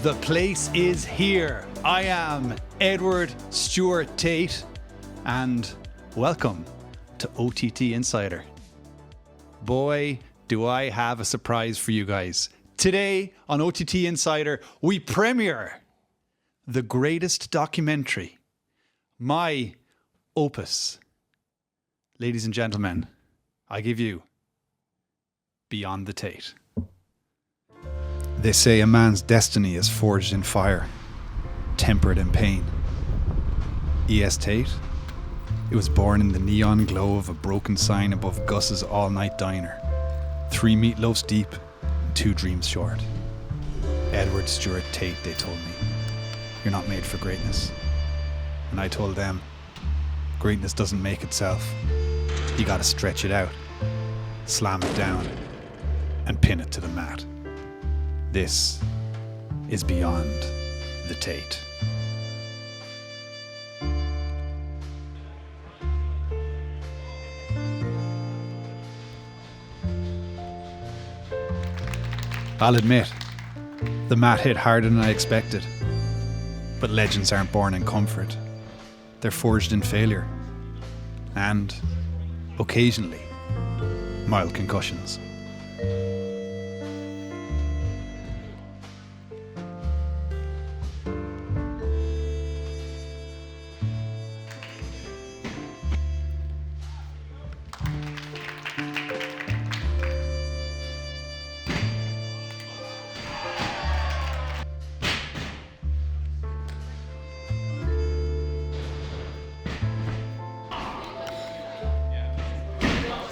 The place is here. I am Edward Stewart Tate, and welcome to OTT Insider. Boy, do I have a surprise for you guys. Today on OTT Insider, we premiere the greatest documentary, my opus. Ladies and gentlemen, I give you Beyond the Tate. They say a man's destiny is forged in fire, tempered in pain. E.S. Tate? It was born in the neon glow of a broken sign above Gus's all-night diner. 3 meatloafs deep and 2 dreams short. Edward Stewart Tate, they told me. You're not made for greatness. And I told them, greatness doesn't make itself. You gotta stretch it out, slam it down, and pin it to the mat. This is Beyond the Tate. I'll admit, the mat hit harder than I expected. But legends aren't born in comfort. They're forged in failure. And, occasionally, mild concussions.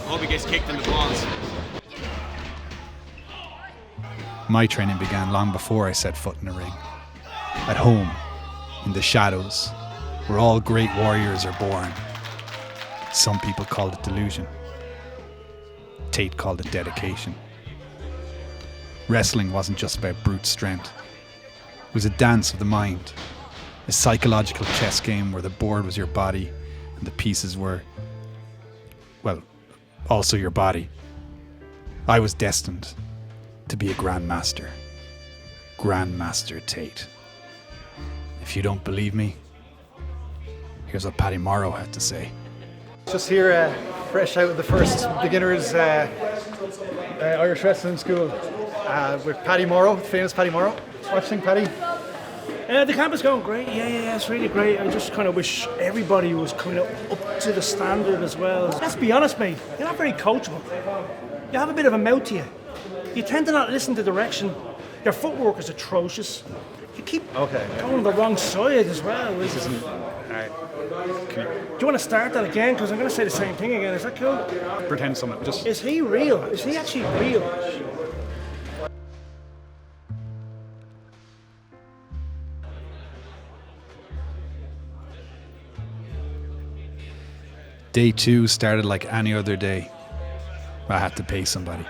Hope he gets kicked in the balls. My training began long before I set foot in the ring. At home, in the shadows, where all great warriors are born. Some people called it delusion. Tate called it dedication. Wrestling wasn't just about brute strength. It was a dance of the mind. A psychological chess game where the board was your body and the pieces were, well, also your body. I was destined to be a Grandmaster. Grandmaster Tate. If you don't believe me, here's what Paddy Morrow had to say. Just here, fresh out of the first beginners Irish wrestling school with Paddy Morrow, the famous Paddy Morrow. What do you think, Paddy? The camp is going great. Yeah, it's really great. I just kind of wish everybody was kind of up to the standard as well. Let's be honest, mate. You're not very coachable. You have a bit of a mouth to you. You tend to not listen to direction. Your footwork is atrocious. You keep going the wrong side as well. Alright. Do you want to start that again? Because I'm going to say the same thing again. Is that cool? Pretend something. Just. Is he real? Is he actually real? Day 2 started like any other day. I had to pay somebody.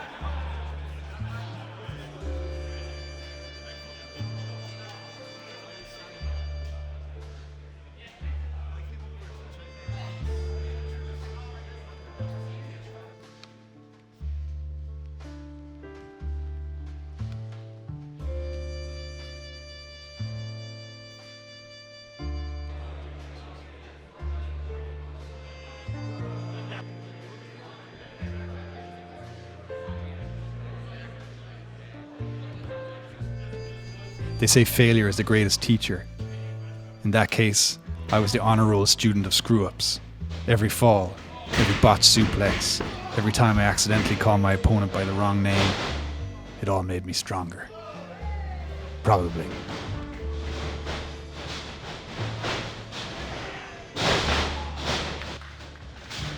They say failure is the greatest teacher. In that case, I was the honor roll student of screw-ups. Every fall, every botched suplex, every time I accidentally called my opponent by the wrong name, it all made me stronger. Probably.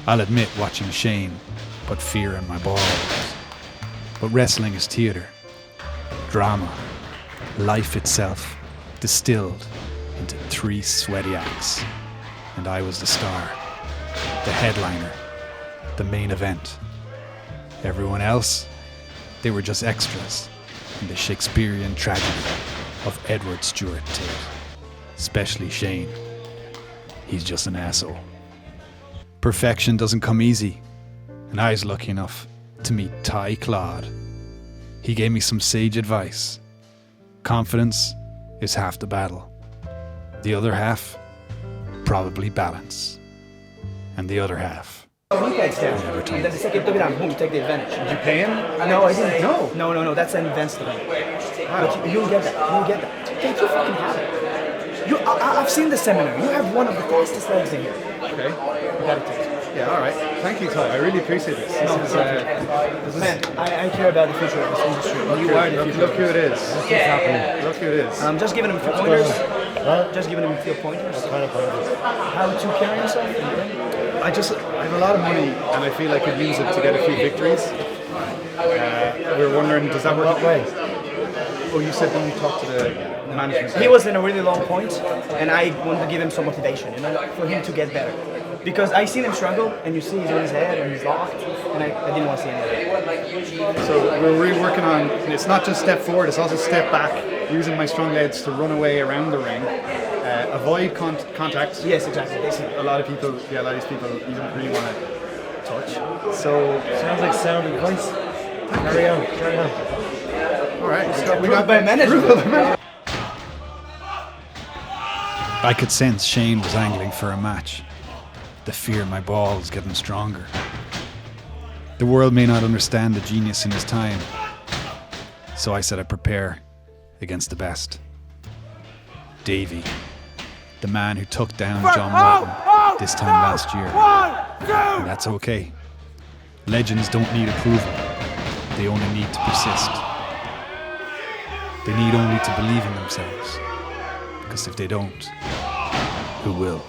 I'll admit watching Shane put fear in my balls. But wrestling is theatre, drama, life itself, distilled into 3 sweaty acts. And I was the star, the headliner, the main event. Everyone else, they were just extras in the Shakespearean tragedy of Edward Stewart Tate. Especially Shane. He's just an asshole. Perfection doesn't come easy, and I was lucky enough to meet Ty Claude. He gave me some sage advice. Confidence is half the battle. The other half, probably balance. And the other half, He takes down. And then the second double down, boom, you take the advantage. Did you pay him? No, I didn't. No. No, that's an advanced event. But you'll get that. You'll get that. Tate, you fucking have it. I've seen the seminar. You have one of the fastest legs in here. Okay. You got it, Tate. Yeah, all right. Thank you, Ty. I really appreciate this. Man, I care about the future of this industry. You are the future. Look who it is. Look who it is. I'm just giving him a few pointers. Just giving him a few pointers. What kind of pointers? How to carry yourself in the ring. I have a lot of money, and I feel I could use it to get a few victories. We were wondering, does that work? What way? Oh, you said when you talked to the management. He was in a really long point, and I wanted to give him some motivation, for him to get better. Because I seen him struggle, and you see he's on his head and he's locked, and I didn't want to see anything. So we're really working on, it's not just step forward, it's also step back, using my strong legs to run away around the ring, avoid contact. Yes, exactly. A lot of these people you don't really want to touch. So Sounds like sound advice. Carry on. all right, We got by management. I could sense Shane was angling for a match. The fear in my balls getting stronger. The world may not understand the genius in his time, so I said I'd prepare against the best. Davey, the man who took down John Walton this time last year. And that's okay. Legends don't need approval. They only need to persist. They need only to believe in themselves. Because if they don't, who will?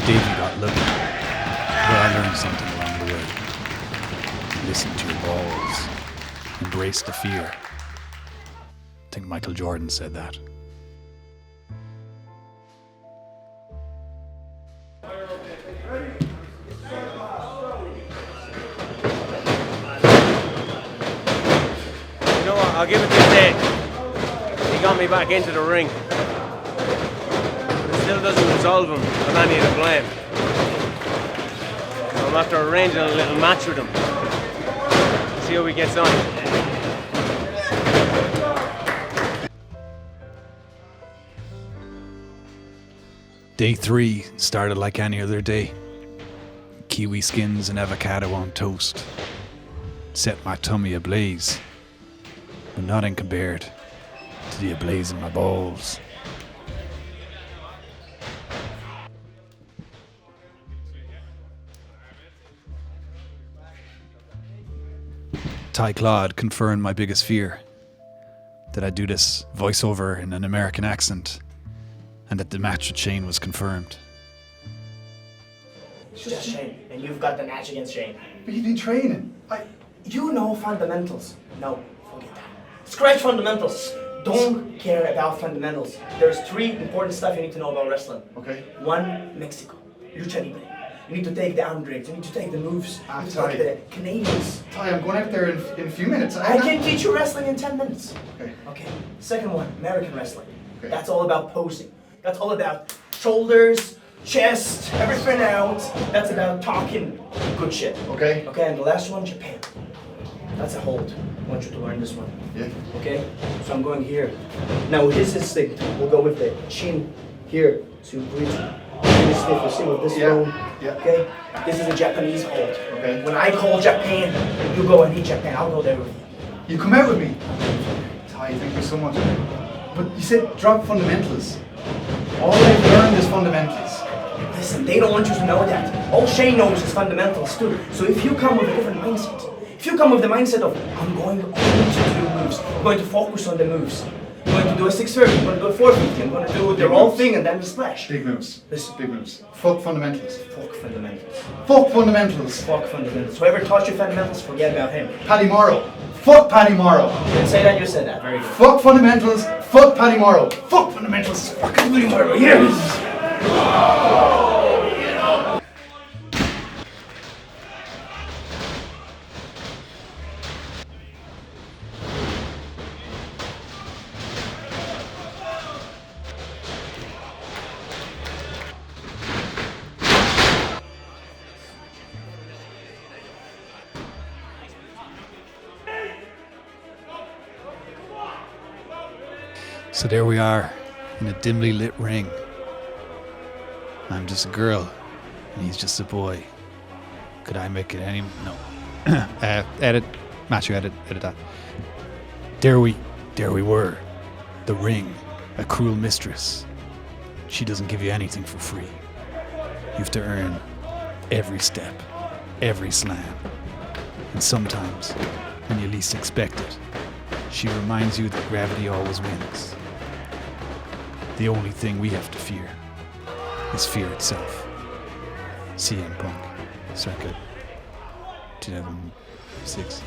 Davey got lucky, but I learned something along the way. Listen to your balls. Embrace the fear. I think Michael Jordan said that. You know what, I'll give it to Tate. He got me back into the ring. But it still doesn't absolve him of any of the blame. So I'm after arranging a little match with him. See how he gets on. Day 3 started like any other day. Kiwi skins and avocado on toast. Set my tummy ablaze, but nothing compared to the ablaze in my balls. Ty Clodd confirmed my biggest fear, that I'd do this voiceover in an American accent, and that the match with Shane was confirmed. It's just Shane, and you've got the match against Shane. But you've been training. You know fundamentals. No, forget that. Scratch fundamentals. Don't care about fundamentals. There's 3 important stuff you need to know about wrestling. Okay. 1, Mexico. Lucha Libre. You need to take the arm drags. You need to take the moves. You need to Ty. take the Canadians. Ty, I'm going out there in a few minutes. I can teach you wrestling in 10 minutes. Okay. Okay. Second one, American wrestling. Okay. That's all about posing. That's all about shoulders, chest, everything out. That's about talking good shit. Okay. Okay, and the last one, Japan. That's a hold. I want you to learn this one. Yeah. Okay? So I'm going here. Now with this instinct, we'll go with the chin here. So you breathe. Really stiff. You see with this Yeah. bone. Yeah. Okay? This is a Japanese hold. Okay. When I call Japan, you go and hit Japan. I'll go there with you. You come out with me. Ty, thank you so much. But you said drop fundamentals. All I've learned is fundamentals. Listen, they don't want you to know that. All Shane knows is fundamentals too. So if you come with a different mindset, if you come with the mindset of, I'm going only to do moves, I'm going to focus on the moves, I'm going to do a 630, I'm going to do a 450, I'm going to do the whole thing and then the splash. Big moves. Listen. Big moves. Fuck fundamentals. Fuck fundamentals. Fuck fundamentals. Fuck fundamentals. Whoever taught you fundamentals, forget about him. Paddy Morrow. Fuck Paddy Morrow. You didn't say that, you said that. Very good. Fuck fundamentals. Fuck Paddy Morrow. Fuck fundamentals. Fuck Paddy Morrow. Yes. So there we are, in a dimly lit ring. I'm just a girl, and he's just a boy. Could I make it any... No. Edit. Matthew, edit that. There we were. The ring. A cruel mistress. She doesn't give you anything for free. You have to earn every step, every slam. And sometimes, when you least expect it, she reminds you that gravity always wins. The only thing we have to fear is fear itself. CM Punk, circa 2006.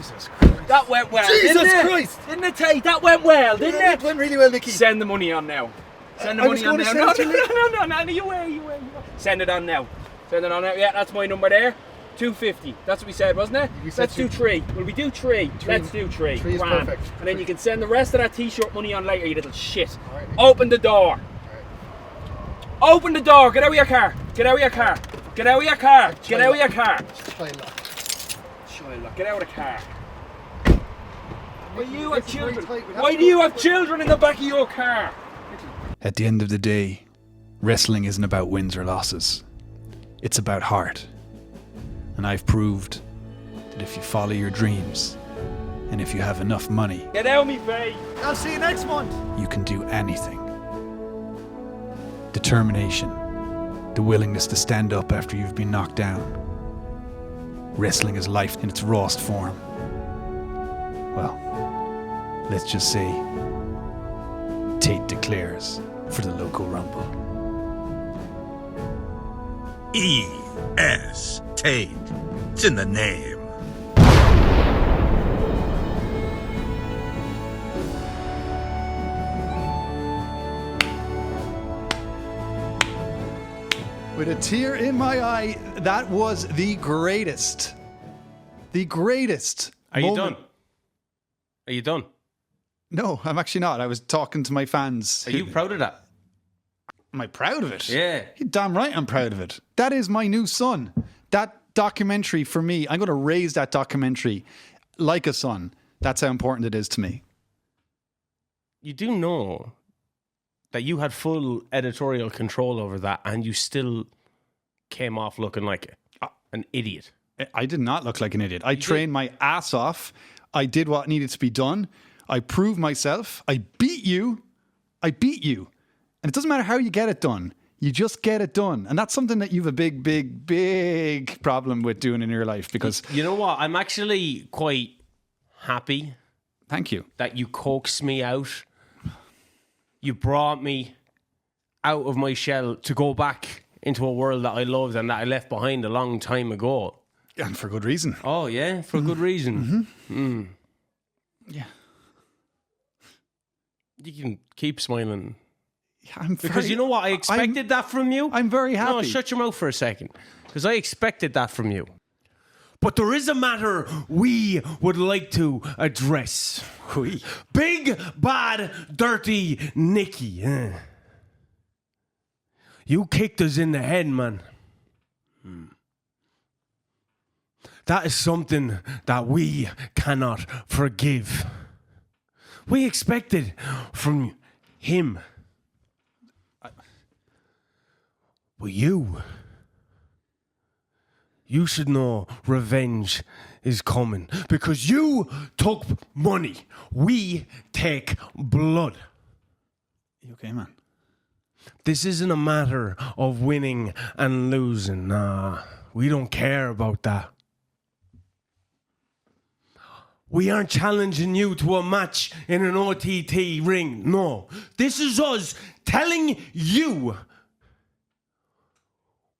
Jesus Christ. That went well. Jesus didn't it? Christ. Didn't it, Tate? That went well, didn't Yeah, it? it went really well, Nicky. Send the money on now. Send the I was money on going now. to send it to No. You wait. Send it on now. Send it on now. Yeah, that's my number there. 250. That's what we said, wasn't it? We said Let's do 3. Will we do 3? Let's do 3. 3 is Grand. perfect. And then you can send the rest of that t-shirt money on later, you little shit. All right. Open the door. Open the door. Get out of your car. Get out of your car. Get out of your car. Get out of your car. Get out of the car. Why do you have children? Why do you have children in the back of your car? At the end of the day, wrestling isn't about wins or losses. It's about heart. And I've proved that if you follow your dreams and if you have enough money, Get out of me face. I'll see you next month. you can do anything. Determination, the willingness to stand up after you've been knocked down. Wrestling is life in its rawest form. Well, let's just say Tate declares for the local rumble. E.S. Tate. It's in the name. With a tear in my eye, that was the greatest. The greatest. Are you moment. done? Are you done? No, I'm actually not. I was talking to my fans. Are you proud of that? Am I proud of it? Yeah. You're damn right I'm proud of it. That is my new son. That documentary for me, I'm going to raise that documentary like a son. That's how important it is to me. You do know that you had full editorial control over that and you still came off looking like an idiot. I did not look like an idiot. I trained my ass off. I did what needed to be done. I proved myself. I beat you. And it doesn't matter how you get it done. You just get it done. And that's something that you have a big, big, big problem with doing in your life because... You know what? I'm actually quite happy. Thank you. That you coaxed me out. You brought me out of my shell to go back into a world that I loved and that I left behind a long time ago. And for good reason. Oh, yeah? For good reason. Yeah. You can keep smiling. Because you know what? I expected that from you. I'm very happy. No, shut your mouth for a second. Because I expected that from you. But there is a matter we would like to address. Oui. Big, bad, dirty Nicky. You kicked us in the head, man. That is something that we cannot forgive. We expected from him. But you should know revenge is coming because you took money. We take blood. You okay, man? This isn't a matter of winning and losing. Nah, we don't care about that. We aren't challenging you to a match in an OTT ring. No, this is us telling you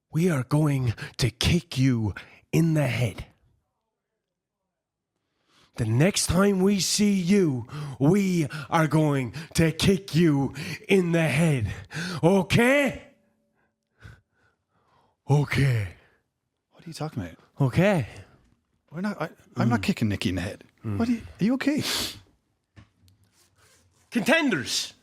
we are going to kick you in the head. The next time we see you, we are going to kick you in the head. Okay? Okay. What are you talking about? Okay. We're not. I'm not kicking Nicky in the head. What are you okay? Contenders.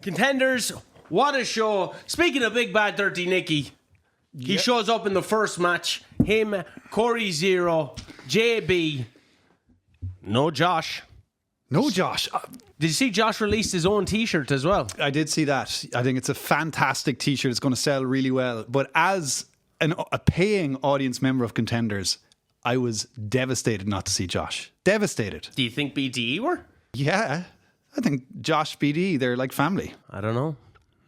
Contenders. What a show. Speaking of big, bad, dirty Nicky, he shows up in the first match. Him, Corey Zero, JB. No Josh. No, Josh. Did you see Josh released his own t-shirt as well? I did see that. I think it's a fantastic t-shirt. It's going to sell really well. But as a paying audience member of Contenders, I was devastated not to see Josh. Devastated. Do you think BDE were? Yeah. I think Josh, BD, they're like family. I don't know.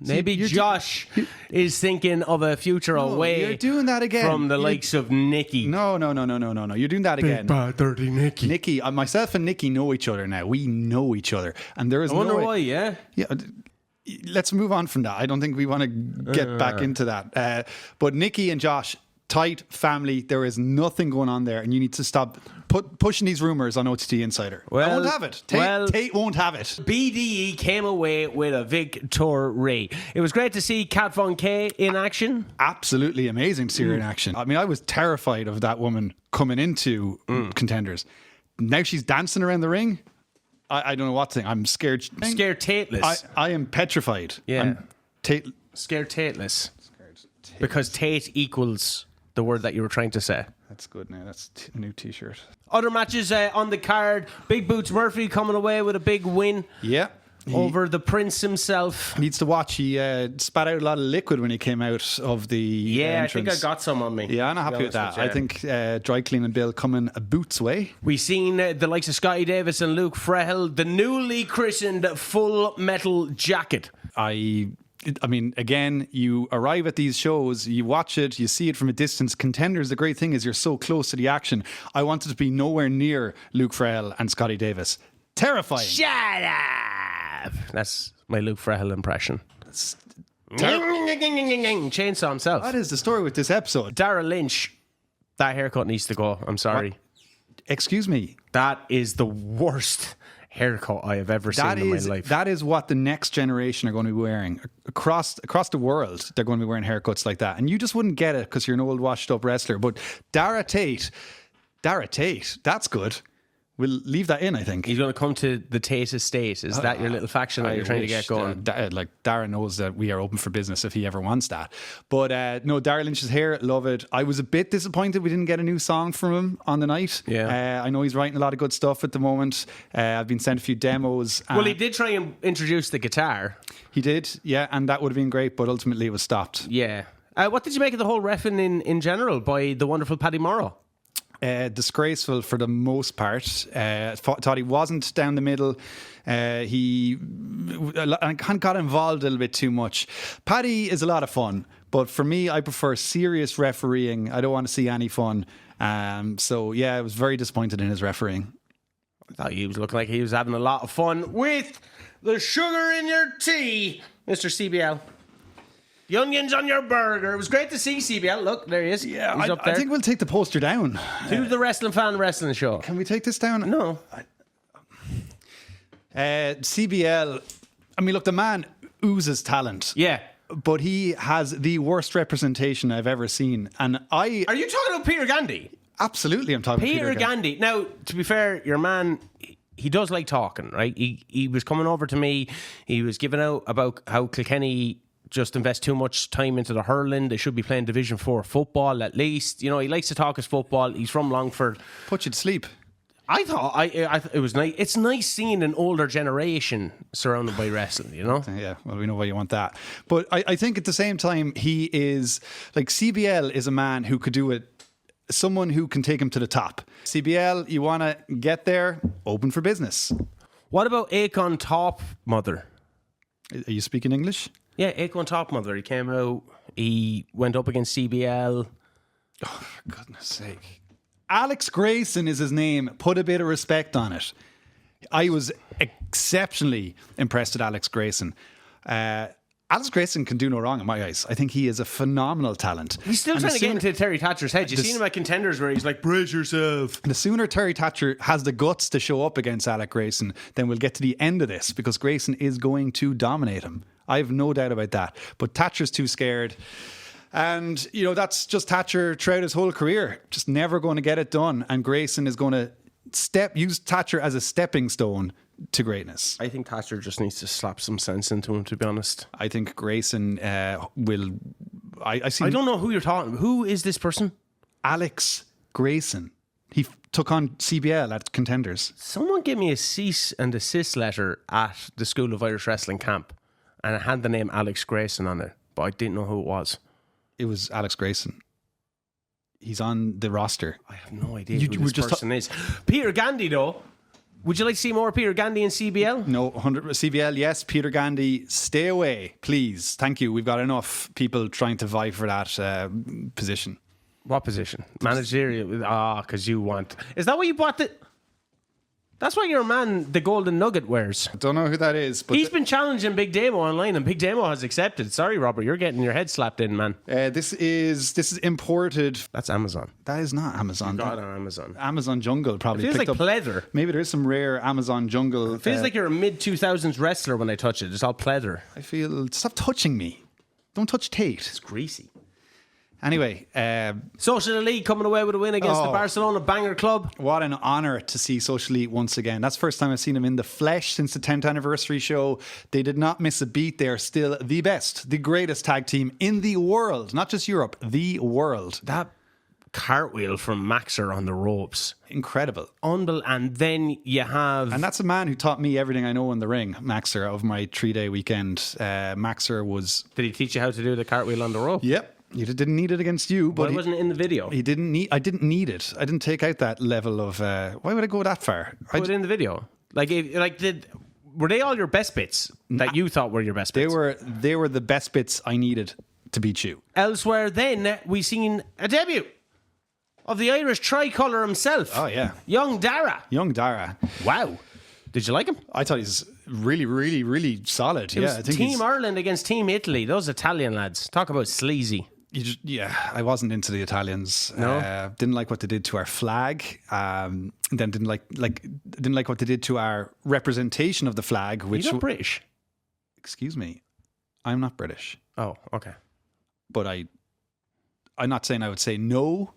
Maybe Josh is thinking of a future away. You're doing that again. From the likes of Nicky. No. You're doing that again. Big, bad, dirty Nicky. Nicky, myself and Nicky know each other now. We know each other. And there is I wonder why, yeah? Yeah. Let's move on from that. I don't think we want to get back into that. But Nicky and Josh, tight family. There is nothing going on there, and you need to stop pushing these rumours on OTT Insider. I won't have it. Tate won't have it. BDE came away with a victory. It was great to see Kat Von K in action. Absolutely amazing to see her in action. I mean, I was terrified of that woman coming into Contenders. Now she's dancing around the ring. I don't know what to think. I'm scared. Scared Tateless. I am petrified. Yeah. Scared Tateless. Because Tate equals the word that you were trying to say. That's good now. That's a new t-shirt. Other matches on the card. Big Boots Murphy coming away with a big win. Yeah. Over the Prince himself. Needs to watch. He spat out a lot of liquid when he came out of the entrance. I think I got some on me. Yeah, I'm not happy with that. I think dry cleaning bill coming a Boots way. We've seen the likes of Scotty Davis and Luke Frehel, the newly christened Full Metal Jacket. I mean, again, you arrive at these shows, you watch it, you see it from a distance. Contenders, the great thing is you're so close to the action. I wanted to be nowhere near Luke Frehel and Scotty Davis. Terrifying. Shut up! That's my Luke Frehel impression. Chainsaw himself. What is the story with this episode? Darragh Lynch, that haircut needs to go. I'm sorry. What? Excuse me. That is the worst haircut I have ever seen in my life. That is what the next generation are going to be wearing. Across the world, they're going to be wearing haircuts like that. And you just wouldn't get it because you're an old washed up wrestler. But Darragh Tate, that's good. We'll leave that in, I think. He's going to come to the Tate estate. Is that your little faction that you're trying to get going? Darragh knows that we are open for business if he ever wants that. But no, Darragh Lynch's hair, love it. I was a bit disappointed we didn't get a new song from him on the night. Yeah. I know he's writing a lot of good stuff at the moment. I've been sent a few demos. Well, he did try and introduce the guitar. He did, yeah, and that would have been great, but ultimately it was stopped. Yeah. What did you make of the whole reffing in general by the wonderful Paddy Morrow? Disgraceful for the most part. Thought he wasn't down the middle. He got involved a little bit too much. Paddy is a lot of fun, but for me, I prefer serious refereeing. I don't want to see any fun. So yeah, I was very disappointed in his refereeing. I thought he was looking like he was having a lot of fun with the sugar in your tea, Mr. CBL. The onions on your burger. It was great to see CBL. Look, there he is. Yeah, he's up there. I think we'll take the poster down. To the Wrestling Fan Wrestling Show. Can we take this down? No. CBL, I mean, look, the man oozes talent. Yeah. But he has the worst representation I've ever seen. And Are you talking about Peter Gandhi? Absolutely, I'm talking about Peter Gandhi. Now, to be fair, your man, he does like talking, right? He was coming over to me. He was giving out about how Kilkenny just invest too much time into the hurling. They should be playing Division 4 football at least. You know, he likes to talk his football. He's from Longford. Put you to sleep. I thought it was nice. It's nice seeing an older generation surrounded by wrestling, you know? Yeah, well, we know why you want that. But I think at the same time, he is, like, CBL is a man who could do it. Someone who can take him to the top. CBL, you want to get there, open for business. What about Akon Top Mother? Are you speaking English? Yeah, Akon Top Mother. He came out, he went up against CBL. Oh, for goodness sake. Alex Grayson is his name. Put a bit of respect on it. I was exceptionally impressed with Alex Grayson. Alex Grayson can do no wrong in my eyes. I think he is a phenomenal talent. He's still trying to get into Terry Thatcher's head. You've seen him at Contenders where he's like, brace yourself. The sooner Terry Thatcher has the guts to show up against Alex Grayson, then we'll get to the end of this, because Grayson is going to dominate him. I have no doubt about that. But Thatcher's too scared. And, you know, that's just Thatcher throughout his whole career. Just never going to get it done. And Grayson is going to use Thatcher as a stepping stone to greatness. I think Thatcher just needs to slap some sense into him, to be honest. I think Grayson will... I don't know who you're talking... Who is this person? Alex Grayson. He took on CBL at Contenders. Someone gave me a cease and desist letter at the School of Irish Wrestling camp, and it had the name Alex Grayson on it, but I didn't know who it was. It was Alex Grayson. He's on the roster. I have no idea who this person is. Peter Gandhi, though. Would you like to see more Peter Gandhi in CBL? No, 100 CBL, yes. Peter Gandhi, stay away, please. Thank you. We've got enough people trying to vie for that position. What position? Managerial? Because you want... Is that what you bought the... That's why your man, the Golden Nugget, wears. Don't know who that is, but He's been challenging Big Damo online, and Big Damo has accepted. Sorry, Robert, you're getting your head slapped in, man. this is imported. That's Amazon. That is not Amazon. Got it on Amazon. Amazon Jungle probably Feels picked like up. pleather. Maybe there is some rare Amazon Jungle. Feels like you're a mid-2000s wrestler when I touch it. It's all pleather. I feel. Stop touching me. Don't touch Tate. It's greasy. Anyway, Social Elite coming away with a win against the Barcelona Banger Club. what an honour to see Social Elite once again. That's the first time I've seen them in the flesh since the 10th anniversary show. They did not miss a beat. They are still the best, the greatest tag team in the world. Not just Europe, the world. That cartwheel from Maxer on the ropes. Incredible. Unbelievable. And then you have... And that's a man who taught me everything I know in the ring, Maxer, of my 3-day weekend. Maxer was... Did he teach you how to do the cartwheel on the rope? Yep. He didn't need it against you, but Why wasn't it in the video? he didn't need. I didn't need it. I didn't take out that level of. Why would I go that far? Put it in the video. Were they all your best bits that you thought were your best They bits? were the best bits I needed to beat you. Elsewhere, then we seen a debut of the Irish tricolour himself. Oh yeah, Young Darragh. Young Darragh. Wow. Did you like him? I thought he's really, really, really solid. It Yeah, was I think Team Ireland against Team Italy. Those Italian lads. Talk about sleazy. I wasn't into the Italians. No? Didn't like what they did to our flag. Then didn't like what they did to our representation of the flag. Which You're not British. Excuse me, I'm not British. Oh, okay. But I'm not saying I would say no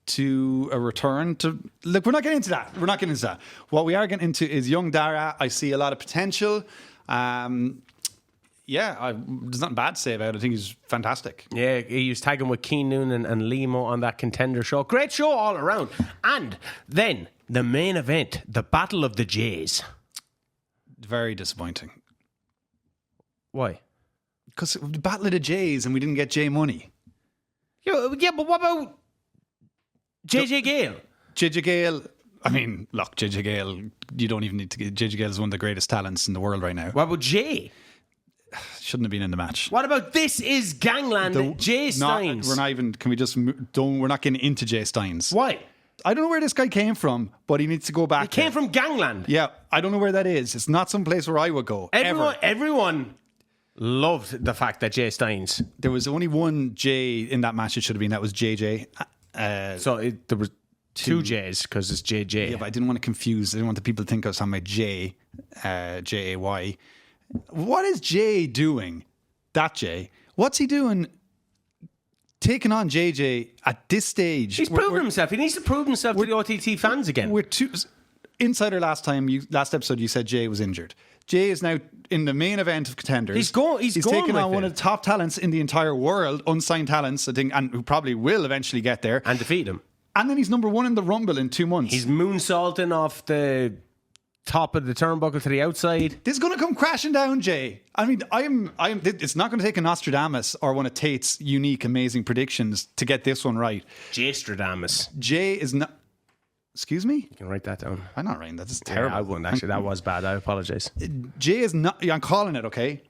to a return to. Look, we're not getting into that. We're not getting into that. What we are getting into is Young Darragh. I see a lot of potential. There's nothing bad to say about it. I think he's fantastic. Yeah, he was tagging with Keane Noonan and Limo on that Contender show. Great show all around. And then the main event, the Battle of the Jays. Very disappointing. Why? Because the Battle of the Jays and we didn't get Jay money. Yeah, but what about JJ Gale? JJ Gale. I mean, look, JJ Gale, you don't even need to get. JJ Gale is one of the greatest talents in the world right now. What about Jay? Shouldn't have been in the match. What about This Is Gangland, Jay Steins? We're not even. Can we just don't? We're not getting into Jay Steins. Why? I don't know where this guy came from, but he needs to go back. He came from Gangland. Yeah, I don't know where that is. It's not some place where I would go. Everyone loved the fact that Jay Steins. There was only one J in that match. It should have been. That was JJ. There was two J's because it's JJ. Yeah, but I didn't want to confuse. I didn't want the people to think I was talking about J, J-A-Y. What is Jay doing? That Jay. What's he doing taking on JJ at this stage? He's proven himself. He needs to prove himself to the OTT fans again. We're Insider last episode you said Jay was injured. Jay is now in the main event of Contenders. He's going taking with on one of the top talents in the entire world, unsigned talents, I think, and who probably will eventually get there. And defeat him. And then he's number one in the Rumble in 2 months. He's moonsaulting off the top of the turnbuckle to the outside. This is going to come crashing down, Jay. I mean, it's not going to take a Nostradamus or one of Tate's unique, amazing predictions to get this one right. Jaystradamus. Jay is not. Excuse me? You can write that down. I'm not writing that. That's terrible. Yeah, I wouldn't actually. That was bad. I apologize. Jay is not. I'm calling it, okay?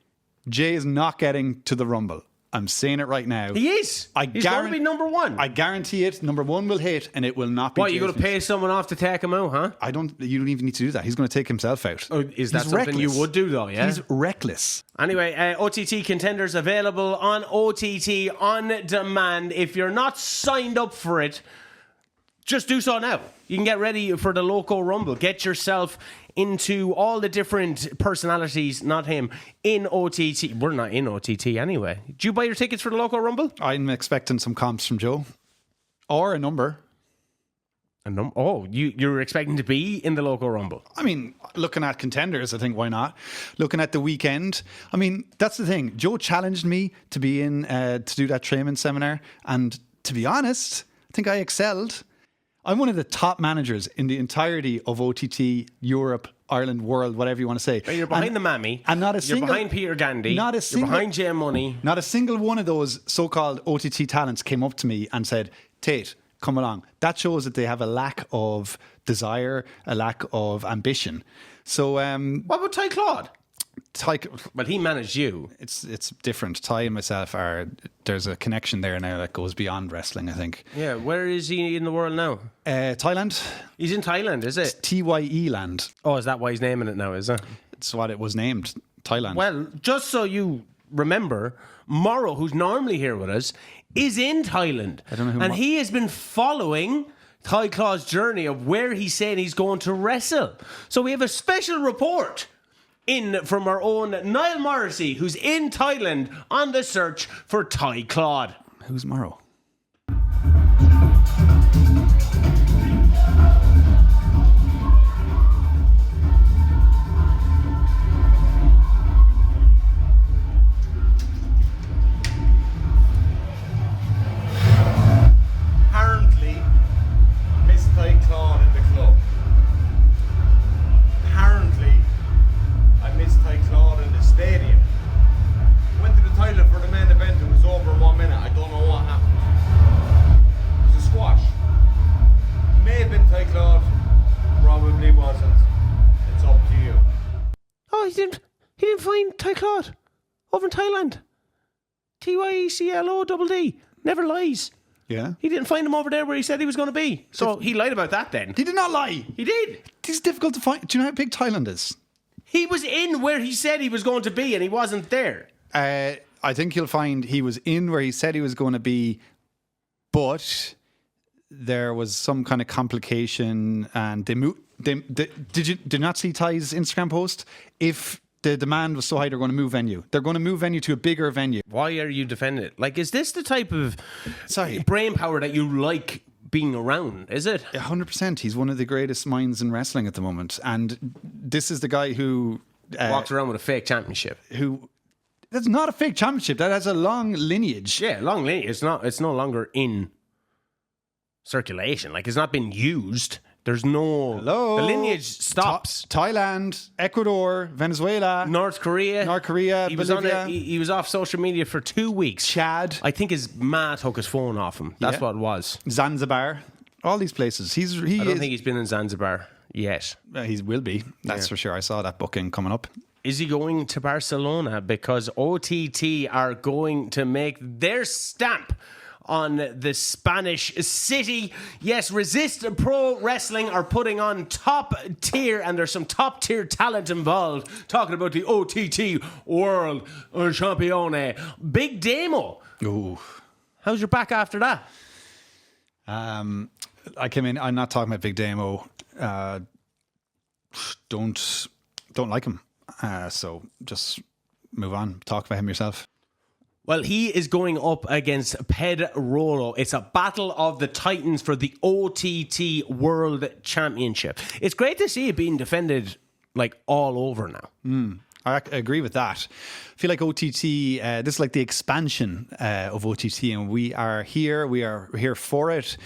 Jay is not getting to the Rumble. I'm saying it right now. He is. He's going to be number one. I guarantee it. Number one will hit, and it will not be. What, you're going to pay someone off to take him out, huh? You don't even need to do that. He's going to take himself out. Oh, is that something you would do, though, yeah? He's reckless. Anyway, OTT Contenders available on OTT on demand. If you're not signed up for it, just do so now. You can get ready for the Loco Rumble. Get yourself into all the different personalities, not him, in OTT. We're not in OTT anyway. Did you buy your tickets for the Loco Rumble? I'm expecting some comps from Joe. Or a number. You're expecting to be in the Loco Rumble? I mean, looking at Contenders, I think, why not? Looking at the weekend, I mean, that's the thing. Joe challenged me to be in, to do that training seminar. And to be honest, I think I excelled. I'm one of the top managers in the entirety of OTT, Europe, Ireland, world, whatever you want to say. You're behind the Mammy. And not a single... You're behind Peter Gandhi. You're behind J Money. Not a single one of those so-called OTT talents came up to me and said, Tate, come along. That shows that they have a lack of desire, a lack of ambition. So... what about Ty Claude? Tye, Well, he managed you. it's different. Tye and myself there's a connection there now that goes beyond wrestling, I think. Yeah, where is he in the world now? Thailand. He's in Thailand, is it? TYE land. Oh, is that why he's naming it now, is it? It's what it was named. Thailand. Well, just so you remember, Morrow, who's normally here with us, is in Thailand. I don't know who and he has been following Ty Claude's journey of where he's saying he's going to wrestle. So we have a special report in from our own Niall Morrissey, who's in Thailand on the search for Tye Clodd. Who's Morrow? Apparently, Miss Tye Clodd in the club. Apparently, I missed Tye Clodd in the stadium. Went to the toilet for the main event. It was over in 1 minute. I don't know what happened. It was a squash. May have been Tye Clodd. Probably wasn't. It's up to you. Oh, he didn't find Tye Clodd over in Thailand. TYECLODD. Never lies. Yeah. He didn't find him over there where he said he was going to be. So he lied about that then. He did not lie. He did. It's difficult to find. Do you know how big Thailand is? He was in where he said he was going to be and he wasn't there. I think you'll find he was in where he said he was going to be, but there was some kind of complication, and they moved. Did you not see Ty's Instagram post? If the demand was so high, they're going to move venue. They're going to move venue to a bigger venue. Why are you defending it? Like, is this the type of Sorry. brain power that you like being around? Is it? 100%. He's one of the greatest minds in wrestling at the moment, and this is the guy who Walks around with a fake championship. That's not a fake championship. That has a long lineage. Yeah, long lineage. It's no longer in circulation. Like, it's not been used. There's no... Hello? The lineage stops. Thailand, Ecuador, Venezuela, North Korea. he was Bolivia. He was off social media for 2 weeks. Chad, I think his ma took his phone off him. That's Yeah. what it was. Zanzibar, all these places. I don't think he's been in Zanzibar yet. He will be. That's for sure. I saw that booking coming up. Is he going to Barcelona? Because OTT are going to make their stamp on the Spanish city. Yes, Resist Pro Wrestling are putting on top tier, and there's some top tier talent involved. Talking about the OTT World Champione. Big Demo. Ooh. How's your back after that? I came in. I'm not talking about Big Damo. Don't like him. So just move on. Talk about him yourself. Well, he is going up against Pedrolo. It's a battle of the Titans for the OTT World Championship. It's great to see it being defended like all over now. I agree with that. I feel like OTT, this is like the expansion of OTT, and we are here. We are here for it.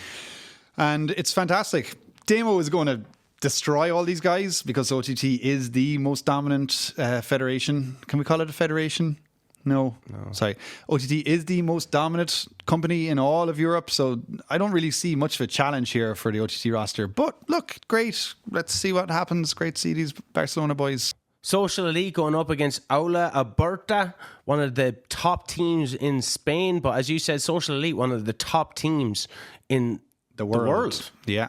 And it's fantastic. Damo is going to destroy all these guys because OTT is the most dominant federation. Can we call it a federation? No. Sorry. OTT is the most dominant company in all of Europe, so I don't really see much of a challenge here for the OTT roster. But look, great. Let's see what happens. Great to see these Barcelona boys. Social Elite going up against Aula Aberta, one of the top teams in Spain. But as you said, Social Elite, one of the top teams in the world. Yeah.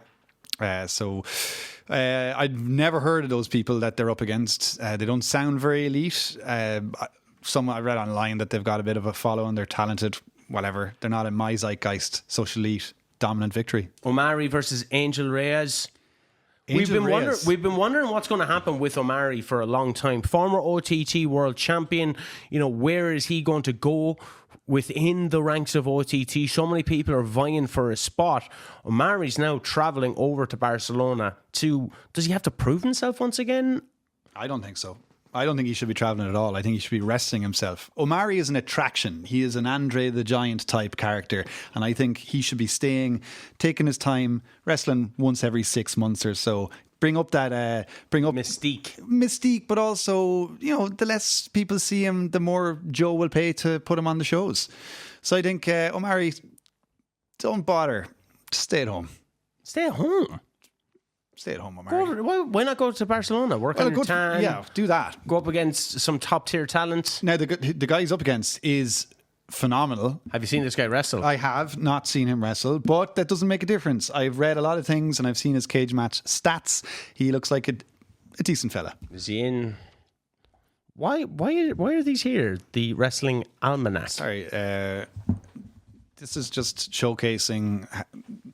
I've never heard of those people that they're up against. They don't sound very elite. I read online that they've got a bit of a follow and they're talented, whatever. They're not in my zeitgeist. Social Elite, dominant victory. Omari versus Angel Reyes. We've been wondering what's going to happen with Omari for a long time. Former OTT world champion, where is he going to go within the ranks of OTT? So many people are vying for a spot. Omari's now travelling over to Barcelona does he have to prove himself once again? I don't think so. I don't think he should be travelling at all. I think he should be wrestling himself. Omari is an attraction. He is an Andre the Giant type character. And I think he should be taking his time, wrestling once every 6 months or so. Bring up mystique, but also, the less people see him, the more Joe will pay to put him on the shows. So I think, Omari, don't bother. Just stay at home. Stay at home? Stay at home, Go over, why not go to Barcelona? Work on your tan. Yeah, do that. Go up against some top tier talent. Now, the guy he's up against is phenomenal. Have you seen this guy wrestle? I have not seen him wrestle, but that doesn't make a difference. I've read a lot of things and I've seen his cage match stats. He looks like a decent fella. Is he in? Why are these here? The Wrestling Almanac. Sorry, this is just showcasing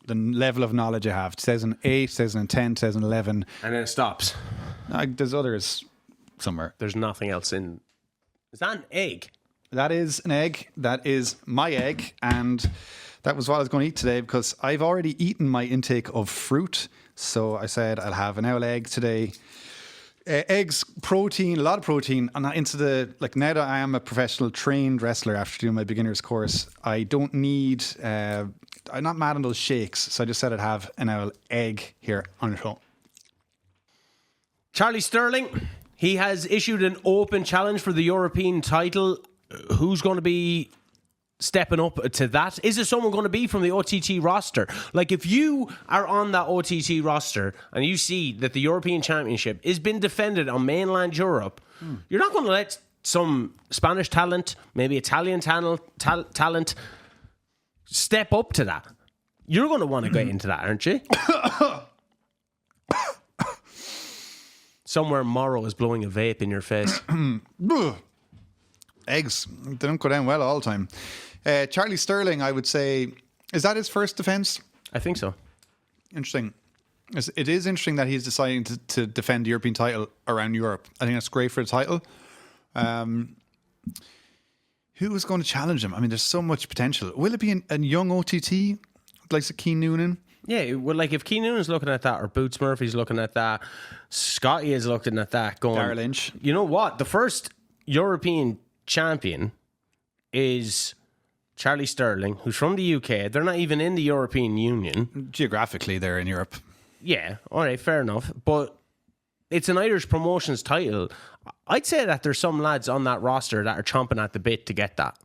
the level of knowledge I have. 2008, 2010, 2011. And then it stops. There's others somewhere. There's nothing else in. Is that an egg? That is an egg. That is my egg. And that was what I was going to eat today because I've already eaten my intake of fruit. So I said I'll have an owl egg today. Eggs, protein, a lot of protein. And into now that I am a professional trained wrestler after doing my beginner's course, I don't need, I'm not mad on those shakes. So I just said I'd have an owl egg here on the show. Charlie Sterling, he has issued an open challenge for the European title. Who's going to be stepping up to that? Is it someone going to be from the OTT roster? Like, if you are on that OTT roster and you see that the European Championship is being defended on mainland Europe, you're not going to let some Spanish talent, maybe Italian talent step up to that. You're going to want to get into that, aren't you? Somewhere Morrow is blowing a vape in your face. Eggs, they don't go down well all the time. Charlie Sterling, I would say, is that his first defence? I think so. Interesting. It is interesting that he's deciding to defend the European title around Europe. I think that's great for the title. Who is going to challenge him? I mean, there's so much potential. Will it be a young OTT, like Keane Noonan? Yeah, well, like if Keane Noonan's looking at that, or Boots Murphy's looking at that, Scotty is looking at that, going, Darragh Lynch. You know what? The first European champion is Charlie Sterling, who's from the UK. They're not even in the European Union. Geographically, they're in Europe. Yeah, all right, fair enough. But it's an Irish promotions title. I'd say that there's some lads on that roster that are chomping at the bit to get that.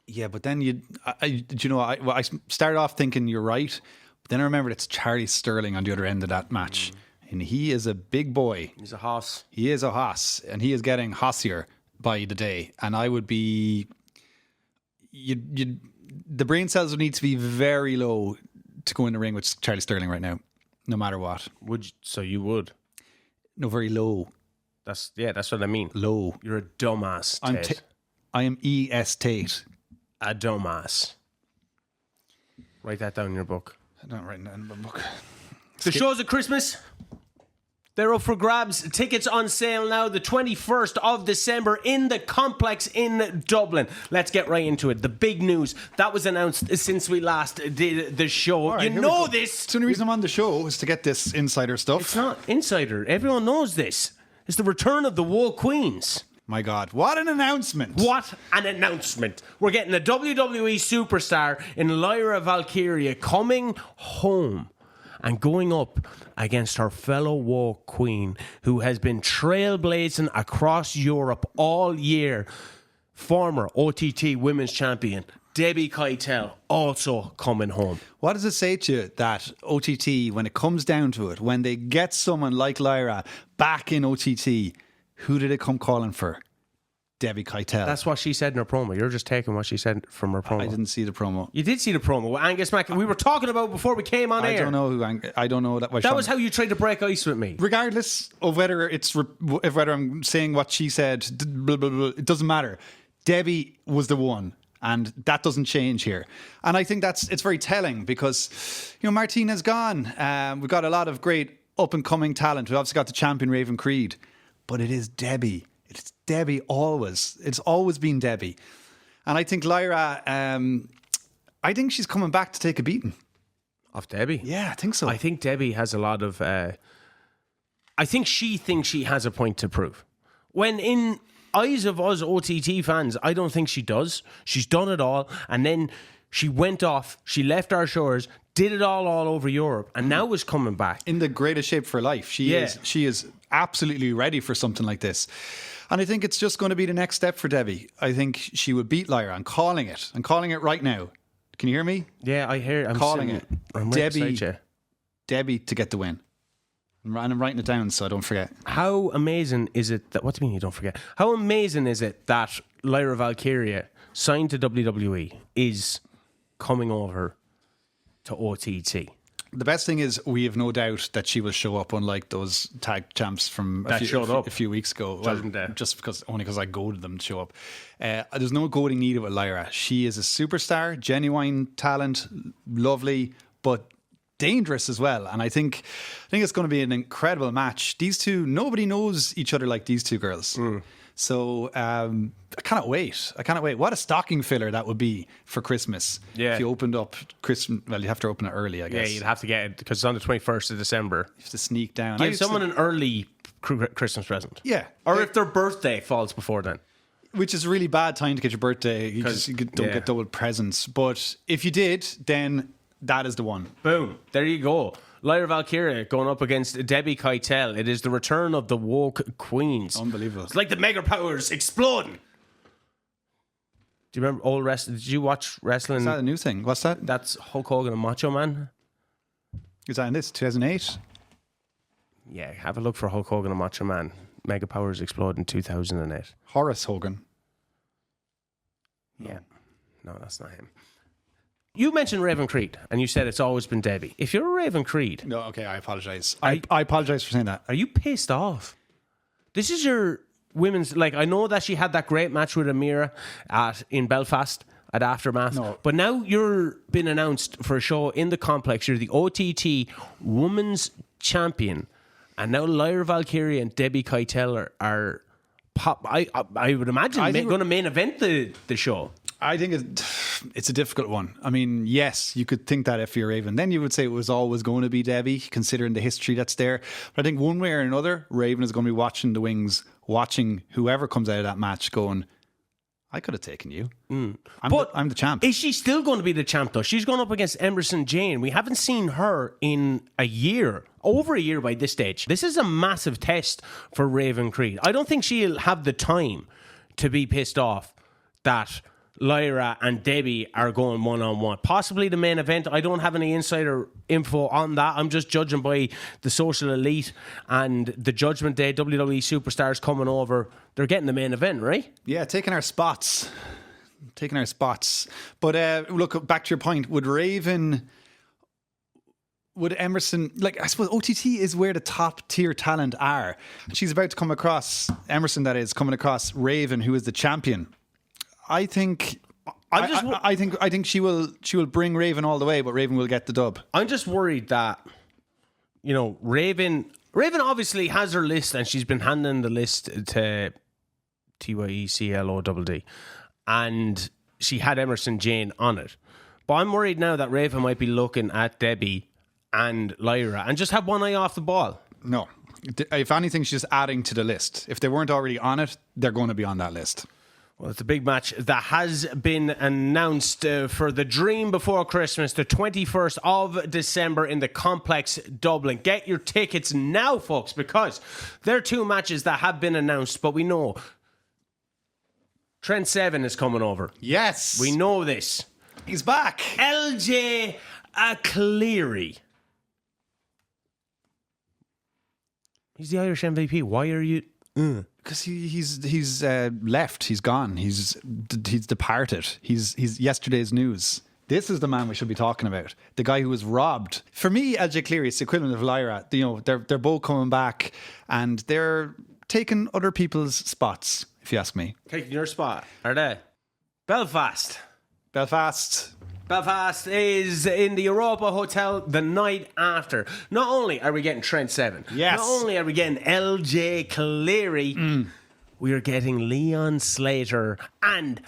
Yeah, but then I started off thinking you're right, but then I remembered it's Charlie Sterling on the other end of that match. And he is a big boy. He's a hoss. He is a hoss, and he is getting hossier by the day. And I would be... the brain cells would need to be very low to go in the ring with Charlie Sterling right now, no matter what. You would? No, very low. That's what I mean. Low. You're a dumbass, Tate. I am E.S. Tate. A dumbass. Write that down in your book. I don't write that in my book. The shows at Christmas, they're up for grabs. Tickets on sale now, the 21st of December in the Complex in Dublin. Let's get right into it. The big news that was announced since we last did the show. Right, you know this. The only reason I'm on the show is to get this insider stuff. It's not insider. Everyone knows this. It's the return of the Woe Queens. My God, what an announcement. What an announcement. We're getting a WWE superstar in Lyra Valkyria coming home and going up against her fellow Woe Queen, who has been trailblazing across Europe all year. Former OTT Women's Champion Debbie Keitel also coming home. What does it say to you that OTT, when it comes down to it, when they get someone like Lyra back in OTT, who did it come calling for? Debbie Keitel. That's what she said in her promo. You're just taking what she said from her promo. I didn't see the promo. You did see the promo. Angus Mack, we were talking about before we came on air. I don't know who. I don't know that. That was how you tried to break ice with me. Regardless of whether I'm saying what she said, blah, blah, blah, it doesn't matter. Debbie was the one, and that doesn't change here. And I think it's very telling because Martina's gone. We've got a lot of great up and coming talent. We've obviously got the champion Raven Creed, but it is Debbie. It's Debbie always. It's always been Debbie. And I think Lyra, I think she's coming back to take a beating. Of Debbie? Yeah, I think so. I think Debbie has a lot of... I think she thinks she has a point to prove. When in eyes of us OTT fans, I don't think she does. She's done it all. And then she went off. She left our shores, did it all over Europe, and now is coming back. In the greatest shape for life. She is absolutely ready for something like this. And I think it's just going to be the next step for Debbie. I think she would beat Lyra. I'm calling it. I'm calling it right now. Can you hear me? Yeah, I hear. I'm calling it. I'm Debbie to get the win. And I'm writing it down so I don't forget. How amazing is it that... What do you mean you don't forget? How amazing is it that Lyra Valkyria, signed to WWE, is coming over to OTT? The best thing is we have no doubt that she will show up, unlike those tag champs from That showed up a few weeks ago. Judgment Day. Just because I goaded them to show up. There's no goading needed with Lyra. She is a superstar, genuine talent, lovely, but dangerous as well. And I think it's going to be an incredible match. These two, nobody knows each other like these two girls. So I cannot wait. What a stocking filler that would be for Christmas. Yeah. If you opened up Christmas, well, you have to open it early, I guess. Yeah, you'd have to get it because it's on the 21st of December. You have to sneak down. Give someone an early Christmas present. Yeah. Or if their birthday falls before then. Which is a really bad time to get your birthday. You don't get double presents. But if you did, then that is the one. Boom. There you go. Lyra Valkyria going up against Debbie Keitel. It is the return of the woke queens. Unbelievable. It's like the mega powers exploding. Do you remember old wrestling? Did you watch wrestling? Is that a new thing? What's that? That's Hulk Hogan and Macho Man. Is that in this? 2008? Yeah, have a look for Hulk Hogan and Macho Man. Mega powers explode in 2008. Horace Hogan. Yeah. No, that's not him. You mentioned Raven Creed, and you said it's always been Debbie. If you're a Raven Creed... No, okay, I apologise. I apologise for saying that. Are you pissed off? This is your women's... Like, I know that she had that great match with Amira in Belfast at Aftermath, but now you're been announced for a show in the complex. You're the OTT Women's Champion, and now Lyra Valkyria and Debbie Keitel are pop. I would imagine going to main event the show. I think it's a difficult one. I mean, yes, you could think that if you're Raven. Then you would say it was always going to be Debbie, considering the history that's there. But I think one way or another, Raven is going to be watching the wings, watching whoever comes out of that match going, I could have taken you. I'm the champ. Is she still going to be the champ, though? She's going up against Emerson Jane. We haven't seen her in a year, over a year by this stage. This is a massive test for Raven Creed. I don't think she'll have the time to be pissed off that Lyra and Debbie are going one-on-one. Possibly the main event. I don't have any insider info on that. I'm just judging by the Social Elite and the Judgment Day WWE superstars coming over. They're getting the main event, right? Yeah, taking our spots. But look, back to your point. Would Emerson, like, I suppose OTT is where the top tier talent are. She's about to come across, Emerson that is, coming across Raven, who is the champion. I think she will bring Raven all the way, but Raven will get the dub. I'm just worried that, you know, Raven obviously has her list, and she's been handing the list to TYECLODD, and she had Emerson Jane on it. But I'm worried now that Raven might be looking at Debbie and Lyra and just have one eye off the ball. No. If anything, she's just adding to the list. If they weren't already on it, they're going to be on that list. Well, it's a big match that has been announced for the Dream Before Christmas, the 21st of December in the Complex Dublin. Get your tickets now, folks, because there are two matches that have been announced, but we know Trent Seven is coming over. Yes. We know this. He's back. LJ Cleary. He's the Irish MVP. Why are you... Because he's left. He's gone. He's departed. He's yesterday's news. This is the man we should be talking about. The guy who was robbed. For me, LJ Cleary is the equivalent of Lyra. You know, they're both coming back and they're taking other people's spots, if you ask me. Taking your spot, are they? Belfast is in the Europa Hotel the night after. Not only are we getting Trent Seven, yes. Not only are we getting LJ Cleary, we are getting Leon Slater and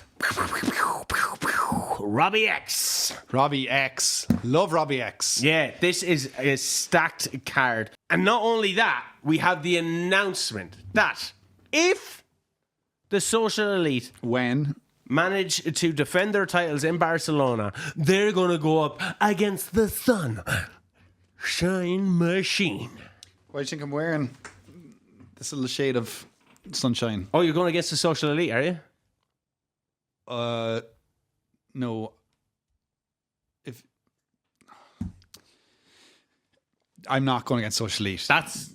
Robbie X. Robbie X. Love Robbie X. Yeah, this is a stacked card. And not only that, we have the announcement that if the Social Elite manage to defend their titles in Barcelona, they're going to go up against the Sunshine Machine. Why do you think I'm wearing this little shade of sunshine? Oh, you're going against the Social Elite, are you? No. I'm not going against Social Elite. That's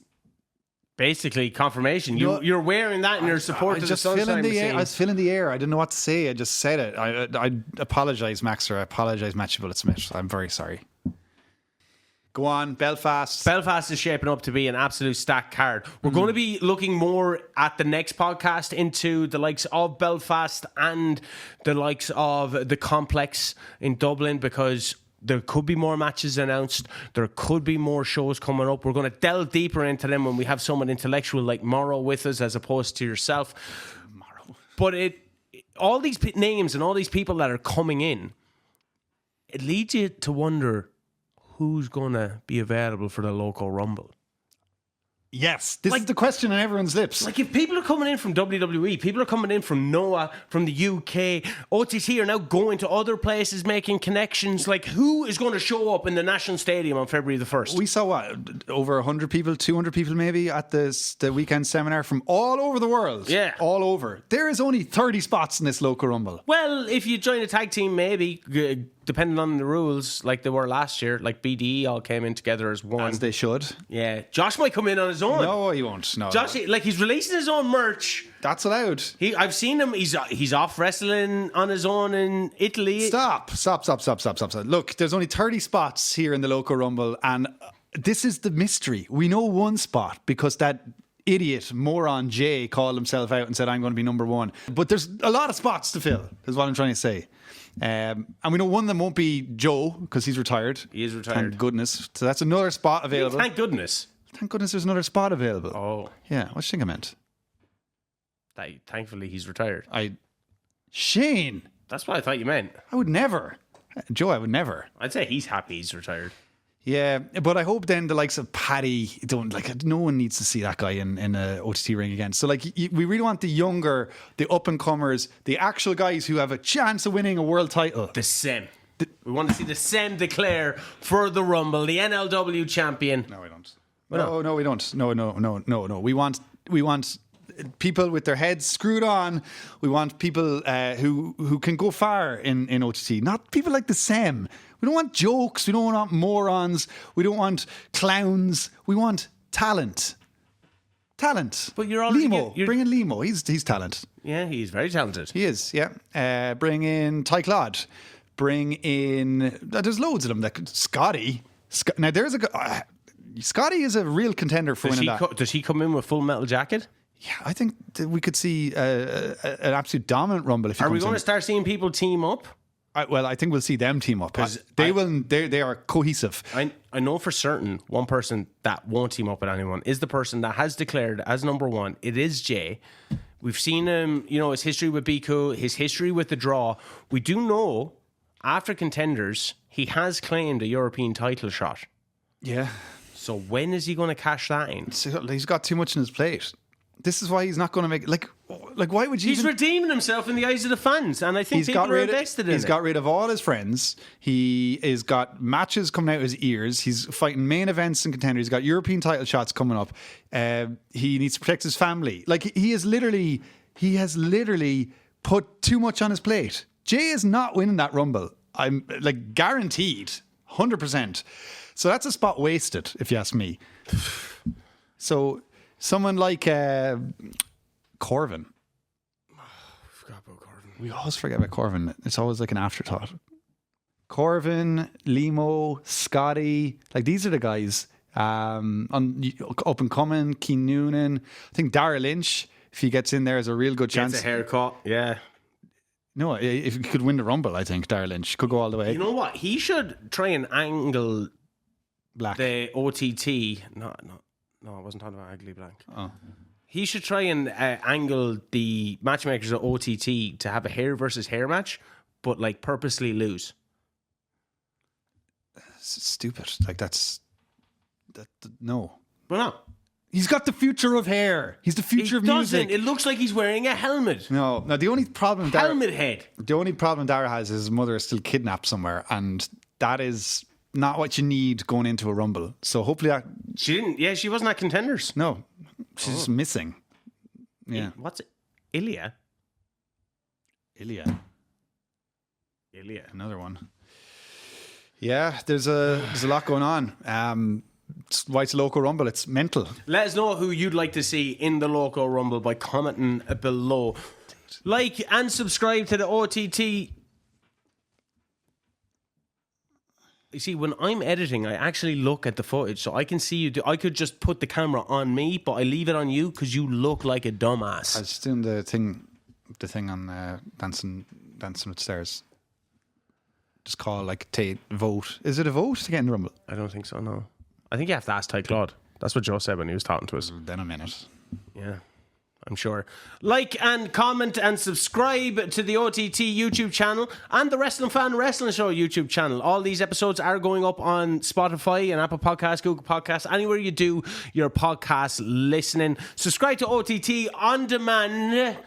basically confirmation. No, You're wearing that in your support I to the just Sunshine filling the Machine. air. I was filling the air. I didn't know what to say. I just said it. I apologise, Maxer. I apologise, Matchy Bullet Smith. I'm very sorry. Go on, Belfast. Belfast is shaping up to be an absolute stacked card. We're going to be looking more at the next podcast into the likes of Belfast and the likes of the Complex in Dublin, because there could be more matches announced. There could be more shows coming up. We're going to delve deeper into them when we have someone intellectual like Morrow with us, as opposed to yourself. Morrow. But all these names and all these people that are coming in, it leads you to wonder who's going to be available for the local Rumble. Yes, this is the question on everyone's lips. Like, if people are coming in from WWE, people are coming in from Noah, from the UK, OTT are now going to other places, making connections. Like, who is going to show up in the National Stadium on February the 1st? We saw over 100 people, 200 people maybe at the weekend seminar from all over the world. Yeah. All over. There is only 30 spots in this local Rumble. Well, if you join a tag team, maybe, depending on the rules, like they were last year, like BDE all came in together as one. As they should. Yeah. Josh might come in on his own. No, he won't. No. Josh, like, he's releasing his own merch. That's allowed. I've seen him. He's off wrestling on his own in Italy. Stop. Look, there's only 30 spots here in the local Rumble, and this is the mystery. We know one spot because that idiot moron Jay called himself out and said, I'm going to be number one. But there's a lot of spots to fill, is what I'm trying to say. And we know one of them won't be Joe because he's retired. He is retired. Thank goodness. So that's another spot available. Thank goodness. Thank goodness there's another spot available. Oh. Yeah, what do you think I meant? Thankfully, he's retired. Shane. That's what I thought you meant. I would never. Joe, I would never. I'd say he's happy he's retired. Yeah, but I hope then the likes of Paddy no one needs to see that guy in a OTT ring again. So we really want the younger, the up and comers, the actual guys who have a chance of winning a world title. The Sem. We want to see the Sem declare for the Rumble, the NLW champion. No, we don't. No, we don't. No. We want people with their heads screwed on. We want people who can go far in OTT, not people like the Sem. We don't want jokes. We don't want morons. We don't want clowns. We want talent. But you're already Limo. Bring in Limo. He's talent. Yeah, he's very talented. He is. Yeah. Bring in Tye Clodd. Bring in. There's loads of them. Scotty. Now there's a. Scotty is a real contender for winning that. Does he come in with Full Metal Jacket? Yeah, I think that we could see an absolute dominant Rumble. If he Are we comes going in. to start seeing people team up? I think we'll see them team up. They are cohesive. I know for certain one person that won't team up with anyone is the person that has declared as number one. It is Jay. We've seen him, his history with Biku, his history with the draw. We do know after Contenders, he has claimed a European title shot. Yeah. So when is he going to cash that in? He's got too much on his plate. This is why he's not going to make like why would you? He's redeeming himself in the eyes of the fans, and I think people are invested in it. He's got rid of all his friends. He has got matches coming out of his ears. He's fighting main events and Contenders. He's got European title shots coming up. He needs to protect his family. Like he has literally put too much on his plate. Jay is not winning that Rumble. I'm guaranteed, 100%. So that's a spot wasted, if you ask me. So. Someone like Corvin. Forgot about Corvin. We always forget about Corvin. It's always like an afterthought. Corvin, Limo, Scotty. These are the guys up and coming. Keen Noonan. I think Darragh Lynch, if he gets in there, has a real good chance. Gets a haircut, yeah. No, if he could win the Rumble, I think Darragh Lynch could go all the way. You know what? He should try and angle Black. The OTT. No, I wasn't talking about Ugly Blank. Oh. He should try and angle the matchmakers at OTT to have a hair versus hair match, but purposely lose. It's stupid. No. But no. He's got the future of hair. He's the future of music. It looks like he's wearing a helmet. No, the only problem helmet head. The only problem Darragh has is his mother is still kidnapped somewhere, and that is not what you need going into a Rumble. So hopefully that... She didn't... Yeah, she wasn't at Contenders. No. She's just missing. Yeah. What's it? Ilya? Another one. Yeah, there's a lot going on. why it's a local rumble. It's mental. Let us know who you'd like to see in the local rumble by commenting below. Like and subscribe to the OTT. You see, when I'm editing, I actually look at the footage, so I can see you. I could just put the camera on me, but I leave it on you because you look like a dumbass. I was just doing the thing on dancing upstairs. Just call like Tate vote. Is it a vote to get in the rumble? I don't think so. No, I think you have to ask Ty Claude. That's what Joe said when he was talking to us. Then a minute. Yeah. I'm sure. Like and comment and subscribe to the OTT YouTube channel and the Wrestling Fan Wrestling Show YouTube channel. All these episodes are going up on Spotify and Apple Podcasts, Google Podcasts, anywhere you do your podcast listening. Subscribe to OTT On Demand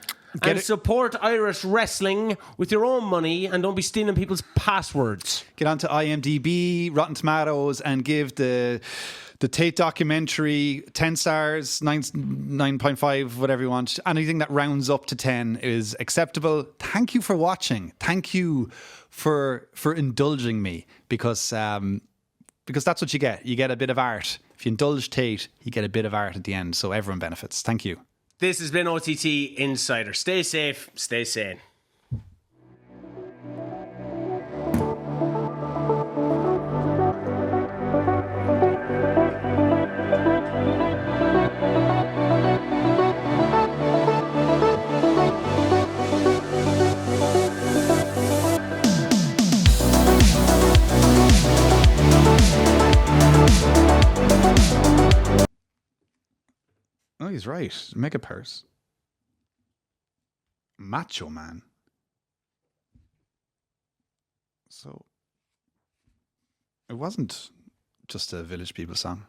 and support Irish wrestling with your own money, and don't be stealing people's passwords. Get onto IMDb, Rotten Tomatoes, and give the Tate documentary 10 stars, 9.5, whatever you want. Anything that rounds up to 10 is acceptable. Thank you for watching. Thank you for indulging me, because that's what you get. You get a bit of art. If you indulge Tate, you get a bit of art at the end, so everyone benefits. Thank you. This has been OTT Insider. Stay safe, stay sane. Oh, he's right. Mega Purse. Macho Man. So, it wasn't just a Village People song.